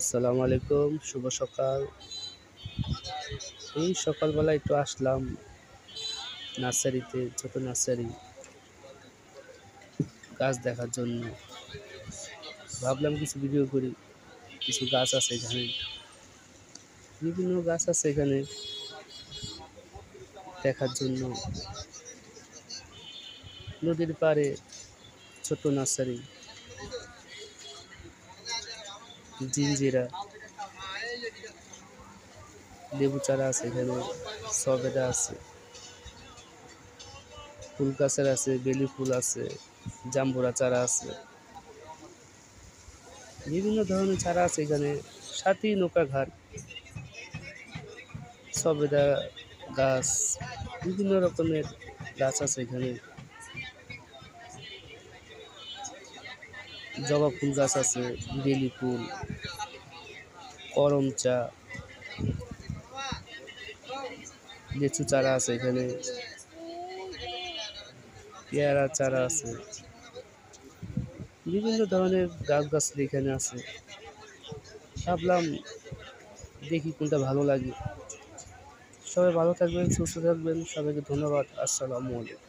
আসসালামু আলাইকুম, শুভ সকাল। এই সকালবেলা একটু আসলাম নার্সারিতে, ছোট নার্সারি গাছ দেখার জন্য। ভাবলাম কিছু ভিডিও করি। কিছু গাছ আছে এখানে, বিভিন্ন গাছ আছে এখানে দেখার জন্য। নদীর পাড়ে ছোট নার্সারি, জিঞ্জিরা, লেবু চারা আছে এখানে, সবেদা আছে, ফুল গাছের আছে, বেলি ফুল আছে, জাম্বুরা চারা আছে, বিভিন্ন ধরনের চারা আছে এখানে। সাথেই নৌকা ঘাট, সবেদা গাছ, বিভিন্ন রকমের গাছ আছে এখানে। জবা ফুল গাছ আছে, বেলি ফুল, করম চা, লিচু চারা আছে এখানে, পেয়ারা চারা আছে, বিভিন্ন ধরনের গাছগাছালি এখানে আছে। ভাবলাম দেখি কোনটা ভালো লাগে। সবাই ভালো থাকবেন, সুস্থ থাকবেন। সবাইকে ধন্যবাদ। আসসালামু আলাইকুম।